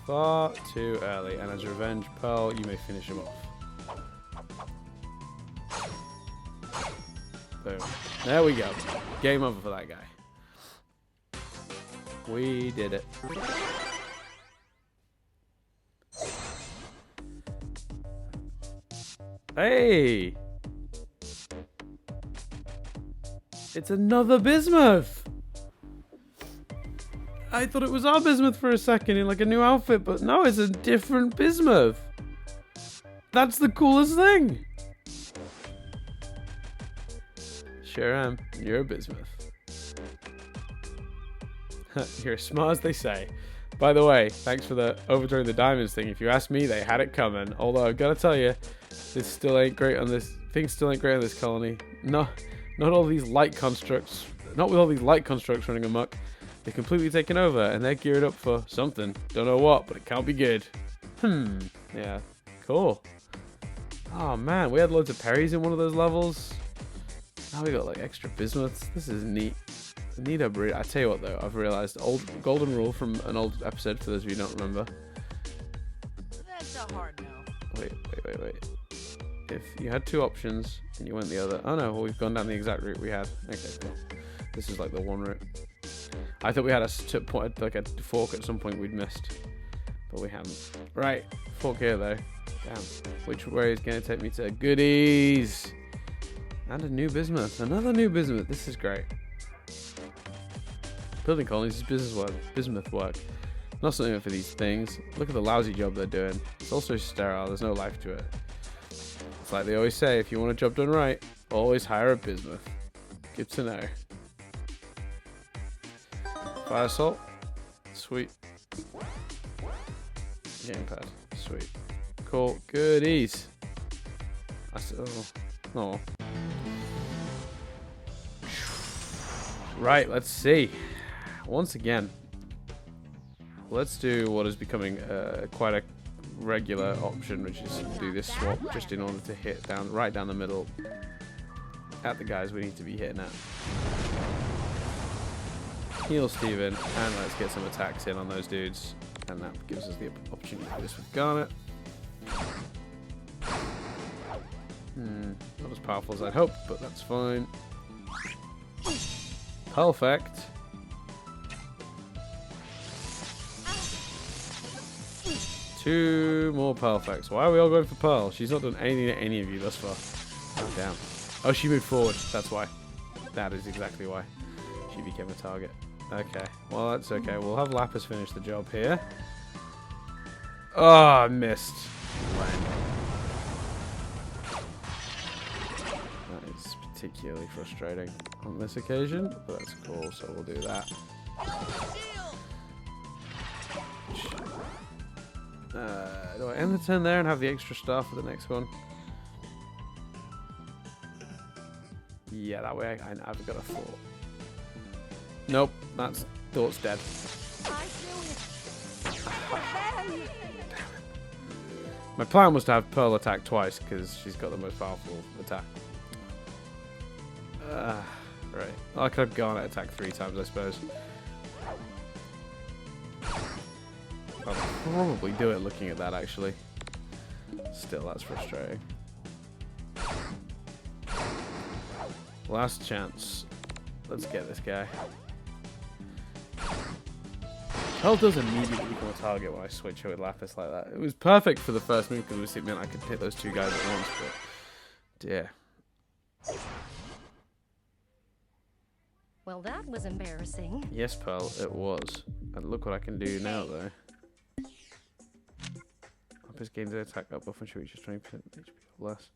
Far too early. And as revenge, Pearl, you may finish him off. Boom. There we go. Game over for that guy. We did it. Hey! It's another bismuth! I thought it was our bismuth for a second in like a new outfit, but no, it's a different bismuth. That's the coolest thing. Sure am. You're a bismuth. You're as smart as they say. By the way, thanks for the overthrowing the diamonds thing. If you ask me, they had it coming. Although I've got to tell you, this still ain't great on this. Things still ain't great on this colony. No, not all these light constructs. Not with all these light constructs running amok. They're completely taken over, and they're geared up for something. Don't know what, but it can't be good. Yeah. Cool. Oh man, we had loads of parries in one of those levels. Now we got like extra bismuths. This is neat. Neat breed. I tell you what though, I've realized old golden rule from an old episode for those of you who don't remember. That's a hard no. Wait. If you had 2 options and you went the other, oh no, well we've gone down the exact route we had. Okay, cool. This is like the one route. I thought we had a point, like a fork at some point we'd missed, but we haven't. Right, fork here though. Damn. Which way is going to take me to goodies? And a new bismuth. Another new bismuth. This is great. Building colonies is bismuth work. Not something for these things. Look at the lousy job they're doing. It's also sterile. There's no life to it. It's like they always say, if you want a job done right, always hire a bismuth. Good to know. Fire assault. Sweet. Gamepad. Sweet. Cool. Goodies. Oh. Right, let's see. Once again, let's do what is becoming quite a regular option, which is do this swap just in order to hit right down the middle at the guys we need to be hitting at. Heal Steven, and let's get some attacks in on those dudes. And that gives us the opportunity to do this with Garnet. Not as powerful as I'd hoped, but that's fine. Perfect. Two more perfects. Why are we all going for Pearl? She's not done anything to any of you thus far. Oh, damn. Oh, she moved forward. That's why. That is exactly why. She became a target. Okay. Well, that's okay. We'll have Lapis finish the job here. Oh, I missed. That is particularly frustrating on this occasion, but that's cool, so we'll do that. Do I end the turn there and have the extra star for the next one? Yeah, that way I've got a thought. Nope, that's thought's dead. My plan was to have Pearl attack twice because she's got the most powerful attack. Right. I could have Garnet attack 3 times, I suppose. I'll probably do it looking at that, actually. Still, that's frustrating. Last chance. Let's get this guy. Pearl does immediately become a target when I switch her with Lapis like that. It was perfect for the first move because it meant I could hit those 2 guys at once, but dear. Well, that was embarrassing. Yes, Pearl, it was. And look what I can do now, though. Lapis gains an attack up buff when she reaches 20% HP or less.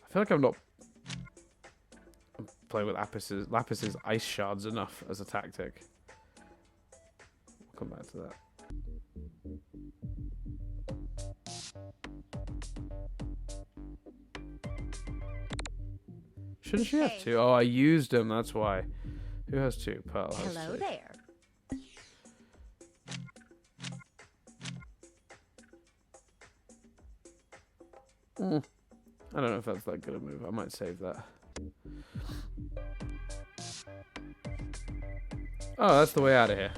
I feel like I'm not playing with Lapis's ice shards enough as a tactic. We'll come back to that. Shouldn't she have 2? Oh, I used them, that's why. Who has 2? Pearl has 2. Hello there. I don't know if that's that good a move. I might save that. Oh, that's the way out of here.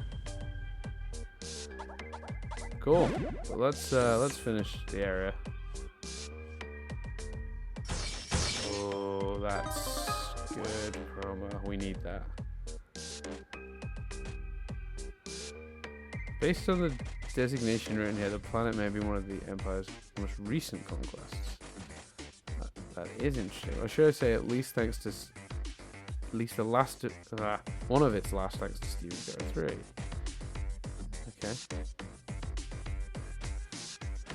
Cool. Well, let's finish the area. Oh, that's good promo. We need that. Based on the designation written here, the planet may be one of the Empire's most recent conquests. That is interesting. Or should I say at least thanks to the last one of its last thanks to Steven 03. Okay.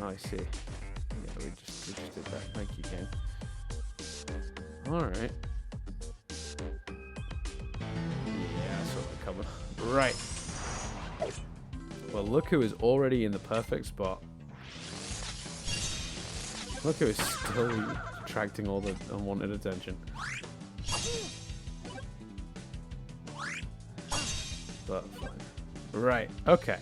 Oh, I see. Yeah, we just did that. Thank you, game. Alright. Yeah, I saw it coming. Right. Well, look who is already in the perfect spot. Look who is still attracting all the unwanted attention. But fine. Right, okay.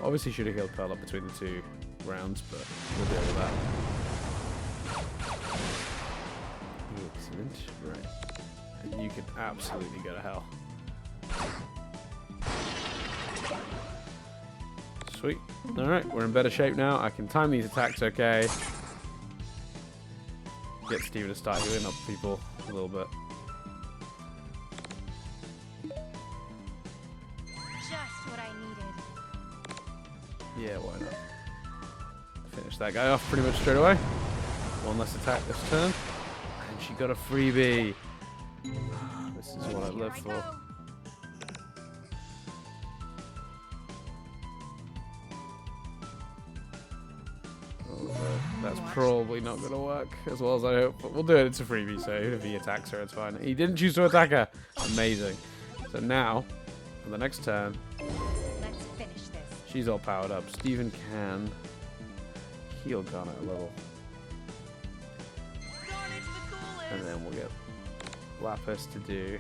Obviously should have healed Pearl up between the 2 rounds, but we'll deal with that. Excellent. Right. And you can absolutely go to hell. Sweet. Alright, we're in better shape now. I can time these attacks okay. Get Steven to start healing up people a little bit. Just what I needed. Yeah, why not? Finish that guy off pretty much straight away. One less attack this turn. And she got a freebie. This is what I live for. That's probably not going to work as well as I hope, but we'll do it. It's a freebie, so if he attacks her, it's fine. He didn't choose to attack her. Amazing. So now, on the next turn, Let's finish this. she's all powered up. Steven can heal Garnet a little. And then we'll get Lapis to do...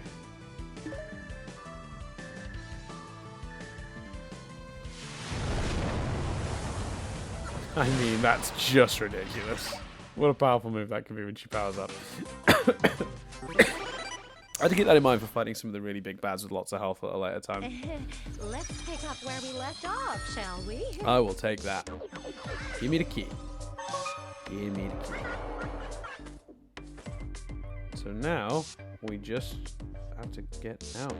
I mean, that's just ridiculous. What a powerful move that can be when she powers up. I had to keep that in mind for fighting some of the really big bads with lots of health at a later time. Let's pick up where we left off, shall we? I will take that. Give me the key. Give me the key. So now, we just have to get out.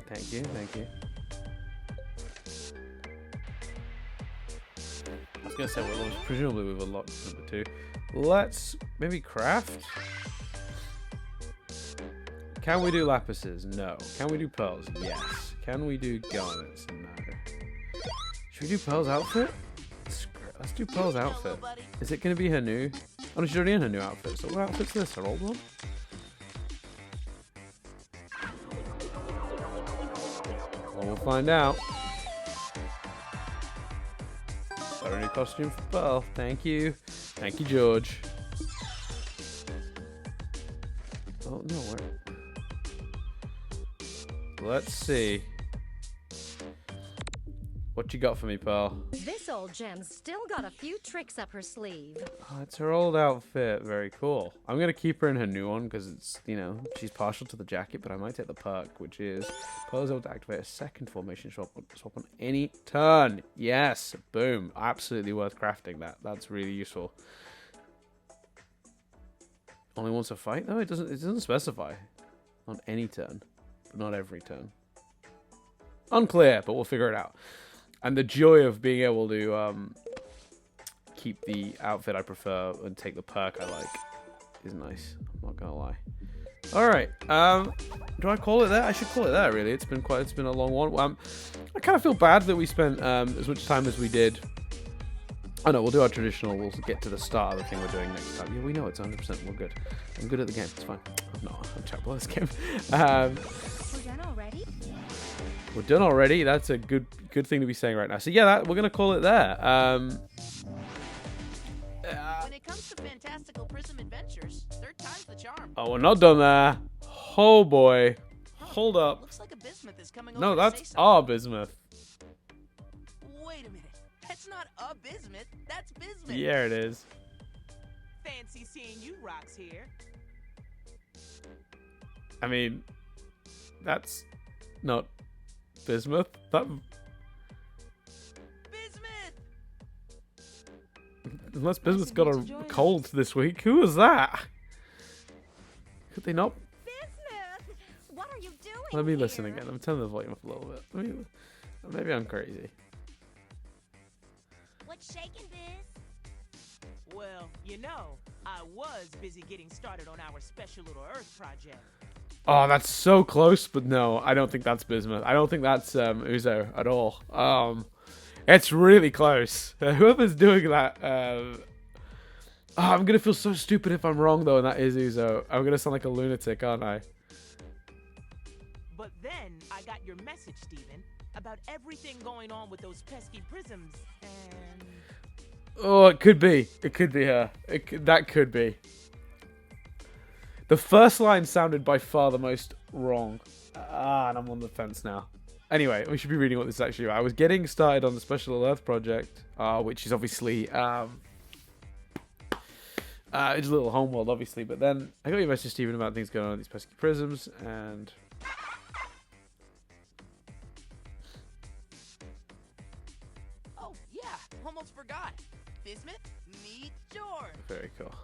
Thank you, thank you. I was gonna say, well, presumably we've unlocked number 2. Let's maybe craft. Can we do lapises? No. Can we do pearls? Yes. Can we do garnets? No. Should we do Pearl's outfit? Let's do Pearl's outfit. Is it gonna be her new? Oh no, she's already in her new outfit. So what outfit's this? Her old one? Well, we'll find out. Got a new costume for Pearl. Thank you. Thank you, George. Oh, no, where? Let's see. What you got for me, Pearl? This old gem's still got a few tricks up her sleeve. Oh, it's her old outfit. Very cool. I'm going to keep her in her new one because it's, you know, she's partial to the jacket, but I might take the perk, which is Pearl's able to activate a second formation swap on any turn. Yes. Boom. Absolutely worth crafting that. That's really useful. Only once a fight? No, it doesn't specify. On any turn, but not every turn. Unclear, but we'll figure it out. And the joy of being able to keep the outfit I prefer and take the perk I like is nice. I'm not gonna lie. All right. Do I call it there? I should call it there. Really, it's been a long one. I kind of feel bad that we spent as much time as we did. Oh no, we'll do our traditional. We'll get to the start of the thing we're doing next time. Yeah, we know it's 100%. We're good. I'm good at the game. It's fine. I'm terrible at this game. We're done already? We're done already. That's a good thing to be saying right now. So yeah, we're gonna call it there. When it comes to fantastical prism adventures, third time's the charm. Oh, we're not done there. Oh boy. Hold up. Looks like a bismuth is coming No, over to that's say something. our bismuth. Wait a minute. That's not a bismuth. That's bismuth. Yeah, it is. Fancy seeing you rocks here. I mean, that's not bismuth. That Bismuth! unless bismuth's got a cold this week. Who was that? Could they not? Bismuth! What are you doing? Let me listen here? again. I'm turning the volume up a little bit. Maybe I'm crazy. What's shaking, Biz? Well, you know, I was busy getting started on our special little Earth project. Oh, that's so close, but no, I don't think that's bismuth. I don't think that's Uzo at all. It's really close. Whoever's doing that, I'm gonna feel so stupid if I'm wrong though, and that is Uzo. I'm gonna sound like a lunatic, aren't I? But then I got your message, Steven, about everything going on with those pesky prisms, and... Oh, it could be. It could be her. That could be. The first line sounded by far the most wrong. And I'm on the fence now. Anyway, we should be reading what this is actually about. I was getting started on the Special Earth project, which is obviously... it's a little homeworld, obviously. But then I got your message, Stephen, about things going on with these pesky prisms, and... Oh, yeah, almost forgot. Bismuth, meet George. Very cool.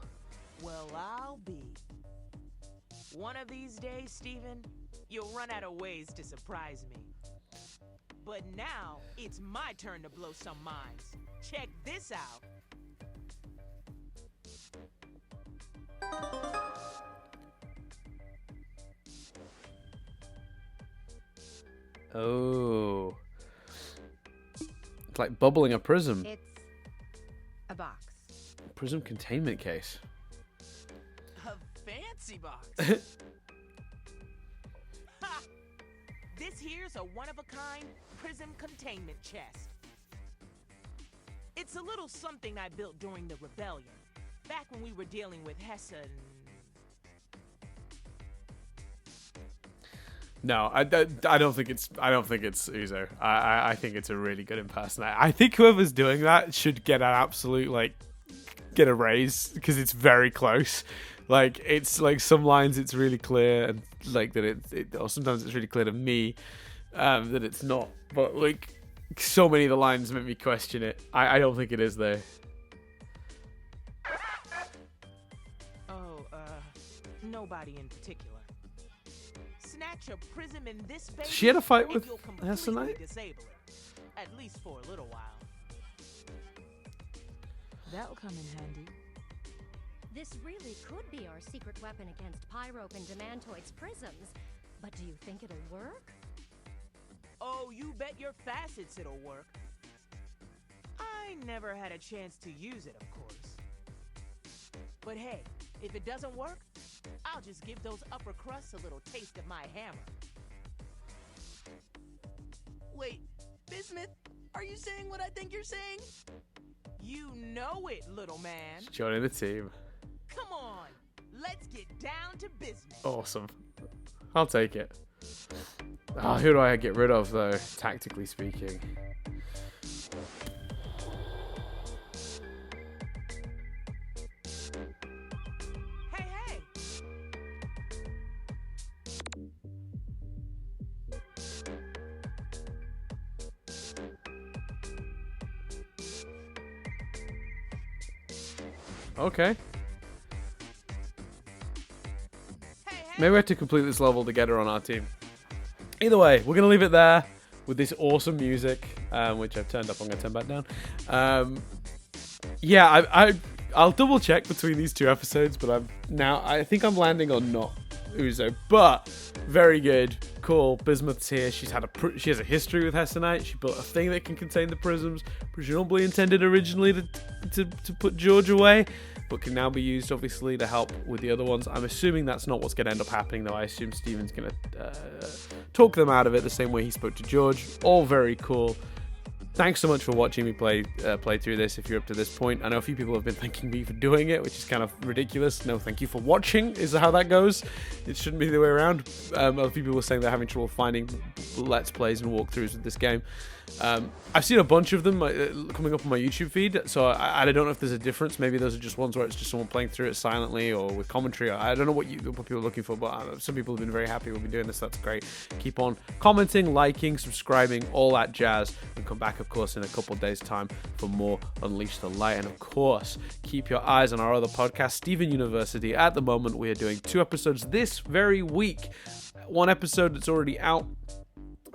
Well, I'll be. One of these days, Steven, you'll run out of ways to surprise me. But now, it's my turn to blow some minds. Check this out. Oh. It's like bubbling a prism. It's a box. Prism containment case. A fancy box. Ha! This here's a one-of-a-kind prism containment chest. It's a little something I built during the rebellion, back when we were dealing with Hessa and... No, I don't think it's Uzo. I think it's a really good impersonator. I think whoever's doing that should get an absolute get a raise because it's very close. Like it's like some lines it's really clear and like that or sometimes it's really clear to me that it's not. But like so many of the lines make me question it. I don't think it is though. Nobody in particular. Snatch a prism in this space. She had a fight with disable Hessenite? it, at least for a little while. That'll come in handy. This really could be our secret weapon against Pyrope and Demantoid's prisms. But do you think it'll work? Oh, you bet your facets it'll work. I never had a chance to use it, of course. But hey, if it doesn't work, I'll just give those upper crusts a little taste of my hammer. Wait, Bismuth, are you saying what I think you're saying? You know it, little man. Joining the team. Come on, let's get down to business. Awesome. I'll take it. Who do I get rid of though, tactically speaking? Okay. Maybe we have to complete this level to get her on our team. Either way, we're going to leave it there with this awesome music, which I've turned up. I'm going to turn back down. Yeah, I'll double check between these two episodes, but I think I'm landing on not Uzo, but very good. Cool. Bismuth's here. She has a history with Hessenite. She built a thing that can contain the prisms, presumably intended originally to put George away, but can now be used obviously to help with the other ones. I'm assuming that's not what's going to end up happening though. I assume Steven's going to talk them out of it the same way he spoke to George. All very cool. Thanks so much for watching me play through this if you're up to this point. I know a few people have been thanking me for doing it, which is kind of ridiculous. No, thank you for watching is how that goes. It shouldn't be the way around. Other people were saying they're having trouble finding Let's Plays and walkthroughs with this game. I've seen a bunch of them coming up on my YouTube feed, so I don't know if there's a difference. Maybe those are just ones where it's just someone playing through it silently or with commentary. I don't know what people are looking for, but some people have been very happy with me doing this. That's great. Keep on commenting, liking, subscribing, all that jazz, and come back, of course, in a couple of days' time for more Unleash the Light. And of course, keep your eyes on our other podcast, Steven University. At the moment, we are doing 2 episodes this very week. 1 episode that's already out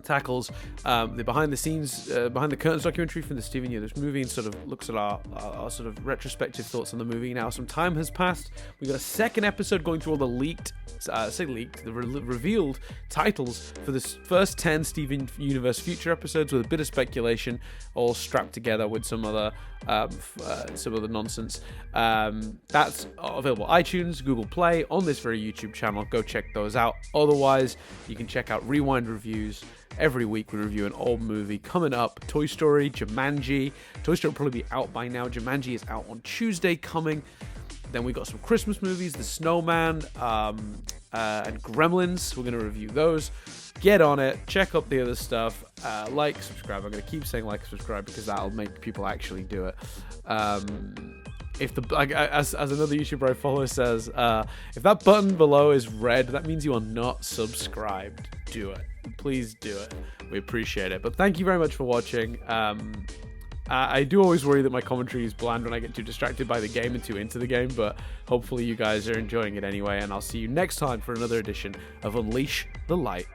tackles the behind the curtains documentary from the Steven Universe movie and sort of looks at our sort of retrospective thoughts on the movie. Now some time has passed. We got a second episode going through all the revealed titles for the first 10 Steven Universe future episodes with a bit of speculation, all strapped together with some other nonsense. That's available iTunes, Google Play, on this very YouTube channel. Go check those out. Otherwise, you can check out Rewind Reviews. Every week we review an old movie. Coming up, Toy Story, Jumanji. Toy Story will probably be out by now. Jumanji is out on Tuesday coming. Then we got some Christmas movies, The Snowman, and Gremlins. We're going to review those. Get on it. Check out the other stuff. Like, subscribe. I'm going to keep saying like, subscribe because that'll make people actually do it. If as another YouTuber I follow says, if that button below is red, that means you are not subscribed. Do it. Please do it. We appreciate it. But thank you very much for watching. I do always worry that my commentary is bland when I get too distracted by the game and too into the game, but hopefully you guys are enjoying it anyway, and I'll see you next time for another edition of Unleash the Light.